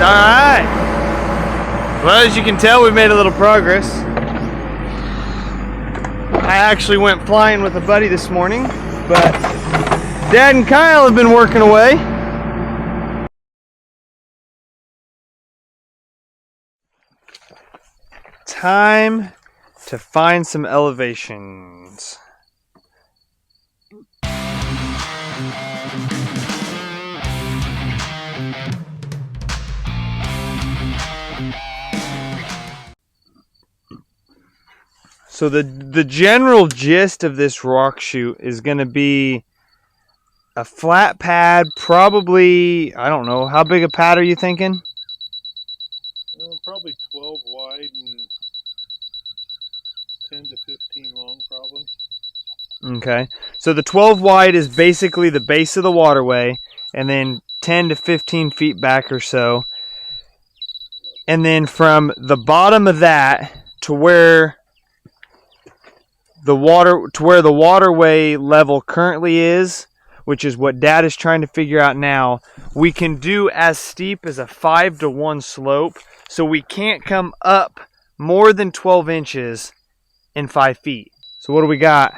Alright. Well, as you can tell, we've made a little progress. I actually went flying with a buddy this morning, but Dad and Kyle have been working away. Time to find some elevations. So the general gist of this rock chute is going to be a flat pad, probably, I don't know, how big a pad are you thinking? Probably 12 wide and 10 to 15 long, probably. Okay, so the 12 wide is basically the base of the waterway, and then 10 to 15 feet back or so. And then from the bottom of that to where the waterway level currently is, which is what Dad is trying to figure out now, we can do as steep as a 5-to-1 slope, so we can't come up more than 12 inches in 5 feet. So what do we got?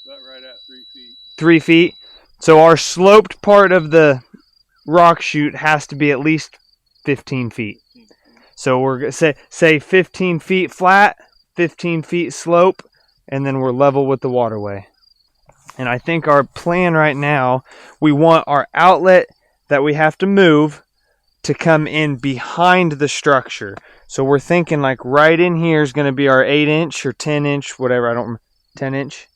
About right at 3 feet. 3 feet. So our sloped part of the rock chute has to be at least 15 feet. So we're going to say 15 feet flat, 15 feet slope, and then we're level with the waterway. And I think our plan right now, we want our outlet that we have to move to come in behind the structure. So we're thinking like right in here is going to be our 8-inch or 10-inch, whatever, I don't remember, 10-inch?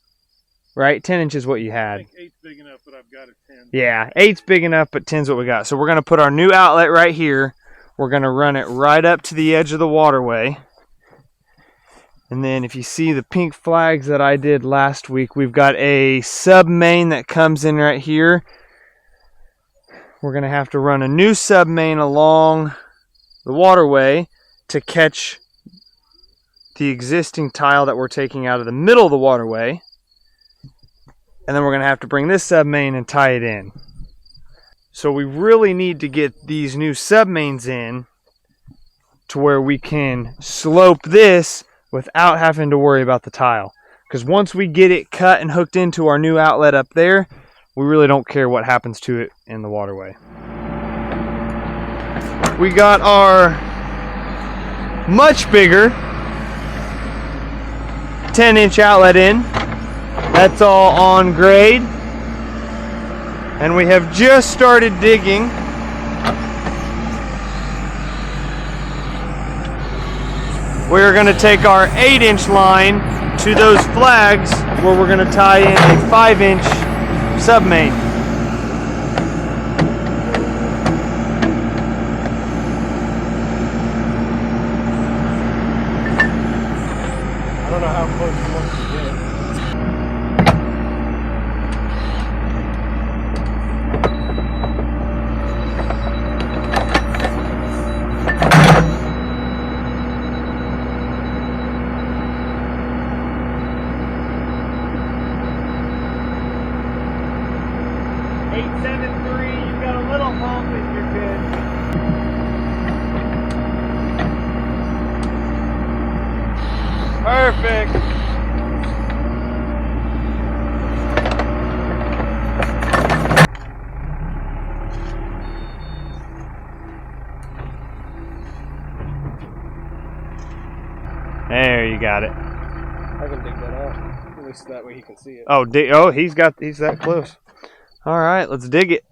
Right? 10 inch is what you had. I think 8's big enough, but I've got a 10. Yeah, 8's big enough, but 10's what we got. So we're going to put our new outlet right here. We're going to run it right up to the edge of the waterway. And then if you see the pink flags that I did last week, we've got a sub main that comes in right here. We're going to have to run a new sub main along the waterway to catch the existing tile that we're taking out of the middle of the waterway. And then we're going to have to bring this sub main and tie it in. So we really need to get these new sub mains in to where we can slope this without having to worry about the tile. Because once we get it cut and hooked into our new outlet up there, we really don't care what happens to it in the waterway. We got our much bigger 10-inch outlet in. That's all on grade. And we have just started digging. We're going to take our 8-inch line to those flags where we're going to tie in a 5-inch sub-main. I don't know how close you want to get. You've got a little hump and you're good. Perfect. There, you got it. I can dig that out. At least that way he can see it. Oh, he's that close. All right, let's dig it.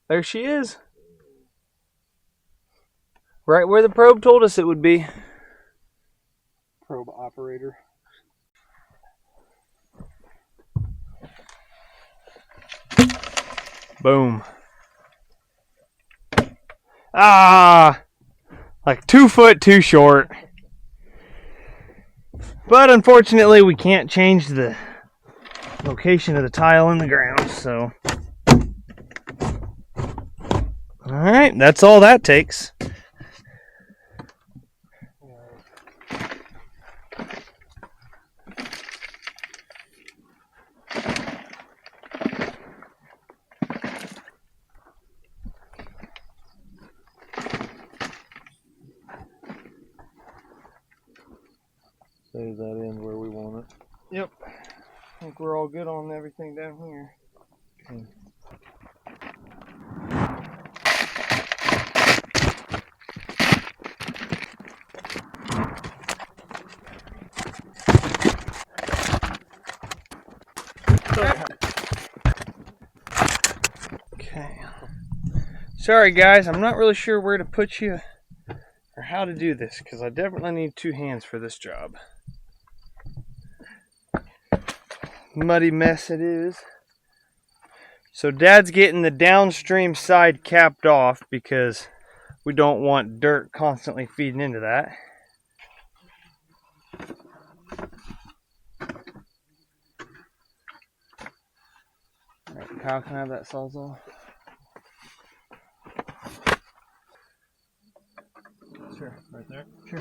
There she is. Right where the probe told us it would be. Probe operator. Boom. Ah! Like 2 foot too short. But unfortunately we can't change the location of the tile in the ground, so. Alright, that's all that takes. Stays that end where we want it. Yep. I think we're all good on everything down here. Okay. Sorry guys, I'm not really sure where to put you or how to do this because I definitely need 2 hands for this job. Muddy mess it is. So Dad's getting the downstream side capped off because we don't want dirt constantly feeding into that. All right, Kyle, can I have that sawzall? Sure, right there. Sure.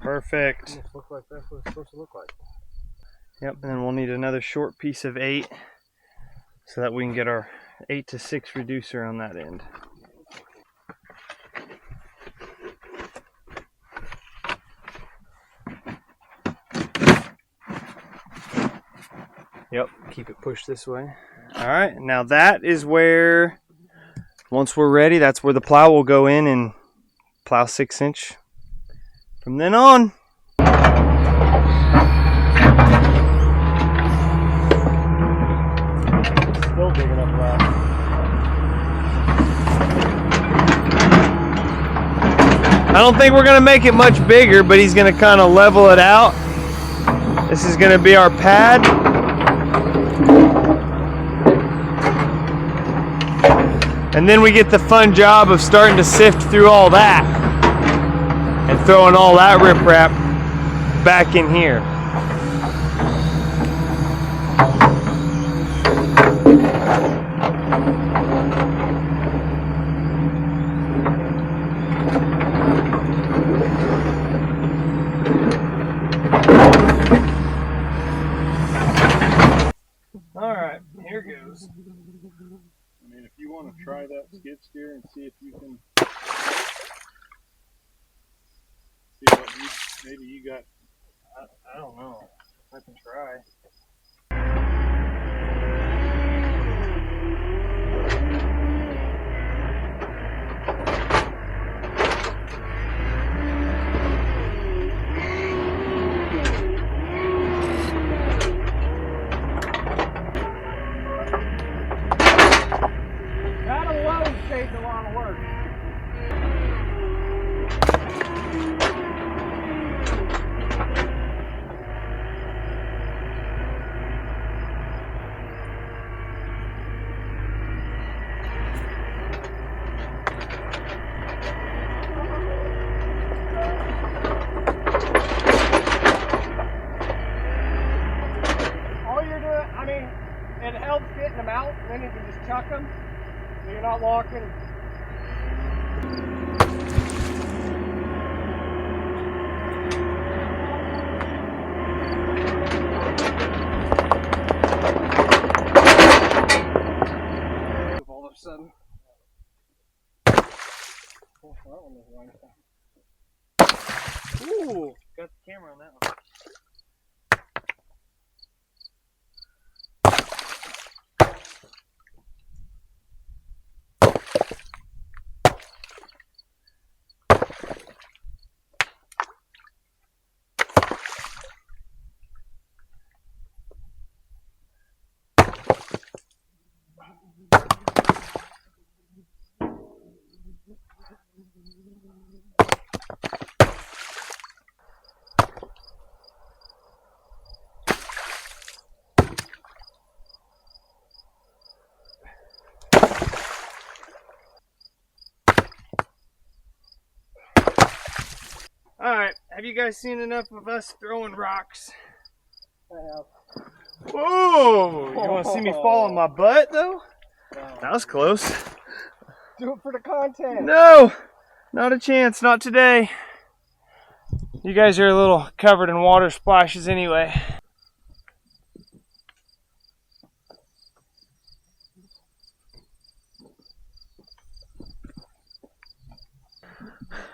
Perfect. Looks like that's what it's supposed to look like. Yep, and then we'll need another short piece of 8 so that we can get our 8 to 6 reducer on that end. Yep, keep it pushed this way. All right, now that is where, once we're ready, that's where the plow will go in and plow 6-inch. From then on. Still digging up rock. I don't think we're gonna make it much bigger, but he's gonna kind of level it out. This is gonna be our pad. And then we get the fun job of starting to sift through all that and throwing all that riprap back in here. All right, here goes. I mean, if you want to try that skid steer and see if you can see what maybe you got. I don't know. I can try. That alone saves a lot of work. It helps getting them out, and then you can just chuck them, so you're not locking. All of a sudden. Oh, that one was wonderful. Ooh, got the camera on that one. Alright, have you guys seen enough of us throwing rocks? I have. Whoa! You want to see me fall on my butt, though? No. That was close. Do it for the content. No! Not a chance, not today. You guys are a little covered in water splashes anyway.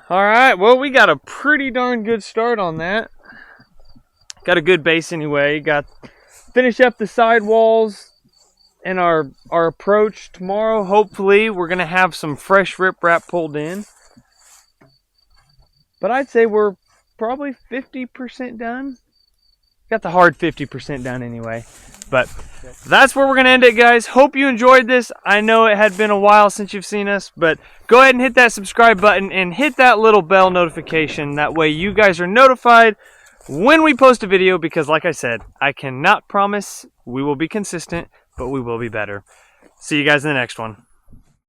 All right, well, we got a pretty darn good start on that. Got a good base anyway. Finish up the side walls and our approach tomorrow. Hopefully, we're gonna have some fresh riprap pulled in. But I'd say we're probably 50% done. Got the hard 50% done anyway. But that's where we're going to end it, guys. Hope you enjoyed this. I know it had been a while since you've seen us, but go ahead and hit that subscribe button and hit that little bell notification. That way you guys are notified when we post a video, because like I said, I cannot promise we will be consistent, but we will be better. See you guys in the next one.